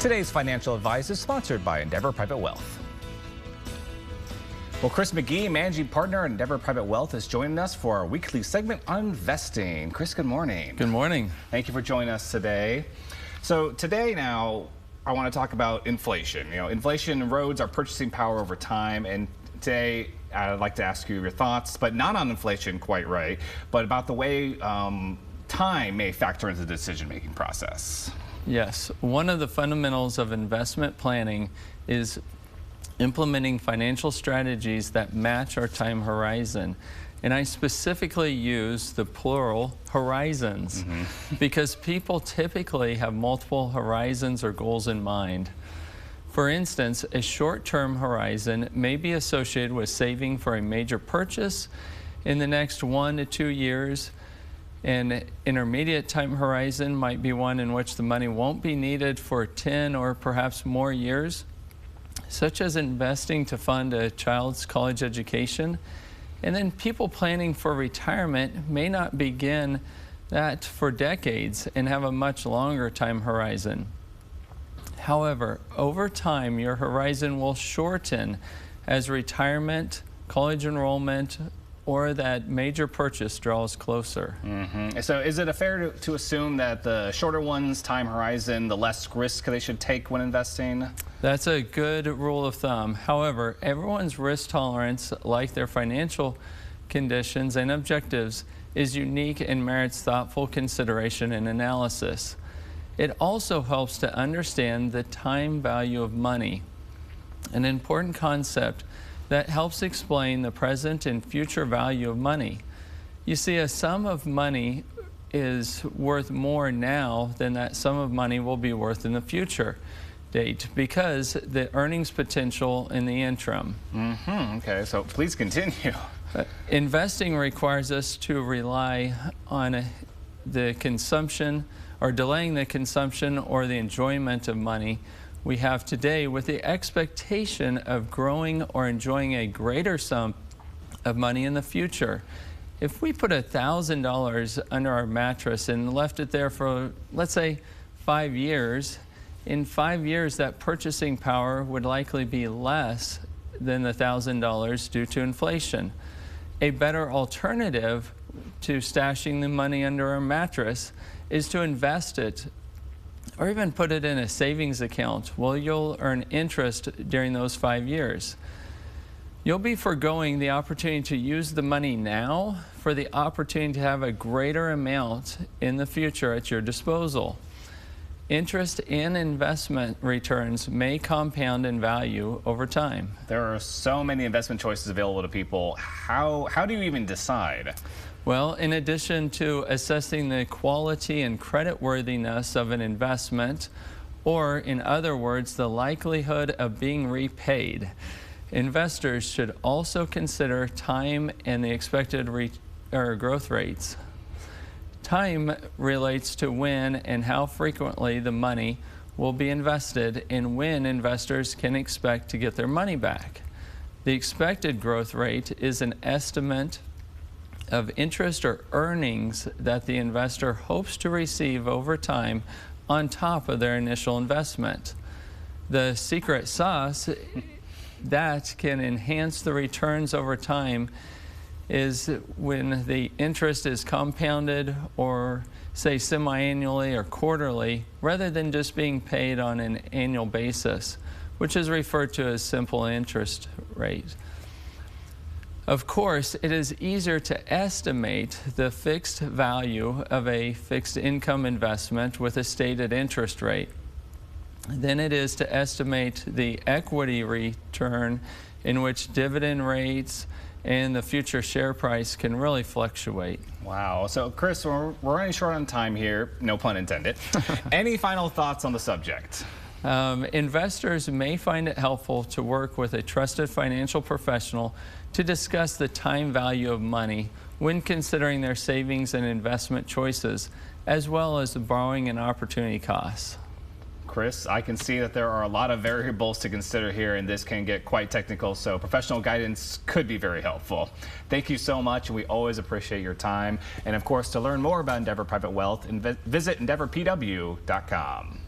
Today's financial advice is sponsored by Endeavor Private Wealth. Well, Chris McGee, managing partner at Endeavor Private Wealth, is joining us for our weekly segment on investing. Chris, good morning. Good morning. Thank you for joining us today. So today now, I want to talk about inflation. Inflation erodes our purchasing power over time, and today I'd like to ask you your thoughts, but not on inflation quite right, but about the way time may factor into the decision-making process. Yes, one of the fundamentals of investment planning is implementing financial strategies that match our time horizon. And I specifically use the plural horizons because people typically have multiple horizons or goals in mind. For instance, a short-term horizon may be associated with saving for a major purchase in the next 1 to 2 years. An intermediate time horizon might be one in which the money won't be needed for 10 or perhaps more years, such as investing to fund a child's college education. And then people planning for retirement may not begin that for decades and have a much longer time horizon. However, over time, your horizon will shorten as retirement, college enrollment, or that major purchase draws closer. So is it fair to assume that the shorter one's time horizon, the less risk they should take when investing? That's a good rule of thumb. However, everyone's risk tolerance, like their financial conditions and objectives, is unique and merits thoughtful consideration and analysis. It also helps to understand the time value of money, an important concept that helps explain the present and future value of money. You see, a sum of money is worth more now than that sum of money will be worth in the future date because the earnings potential in the interim. Okay, so please continue. Investing requires us to rely on the consumption or delaying the consumption or the enjoyment of money we have today with the expectation of growing or enjoying a greater sum of money in the future. If we put $1,000 under our mattress and left it there for, let's say, 5 years, in 5 years that purchasing power would likely be less than the $1,000 due to inflation. A better alternative to stashing the money under our mattress is to invest it or even put it in a savings account. Well, you'll earn interest during those 5 years. You'll be foregoing the opportunity to use the money now for the opportunity to have a greater amount in the future at your disposal. Interest and investment returns may compound in value over time. There are so many investment choices available to people. How do you even decide? Well, in addition to assessing the quality and creditworthiness of an investment, or in other words, the likelihood of being repaid, investors should also consider time and the expected growth rates. Time relates to when and how frequently the money will be invested and when investors can expect to get their money back. The expected growth rate is an estimate of interest or earnings that the investor hopes to receive over time on top of their initial investment. The secret sauce that can enhance the returns over time is when the interest is compounded or say semi-annually or quarterly rather than just being paid on an annual basis, which is referred to as simple interest rate. Of course, it is easier to estimate the fixed value of a fixed income investment with a stated interest rate than it is to estimate the equity return in which dividend rates and the future share price can really fluctuate. Wow. So, Chris, we're running short on time here, no pun intended. Any final thoughts on the subject? Investors may find it helpful to work with a trusted financial professional to discuss the time value of money when considering their savings and investment choices, as well as the borrowing and opportunity costs. Chris, I can see that there are a lot of variables to consider here, and this can get quite technical, so professional guidance could be very helpful. Thank you so much, and we always appreciate your time. And of course, to learn more about Endeavor Private Wealth, visit EndeavorPW.com.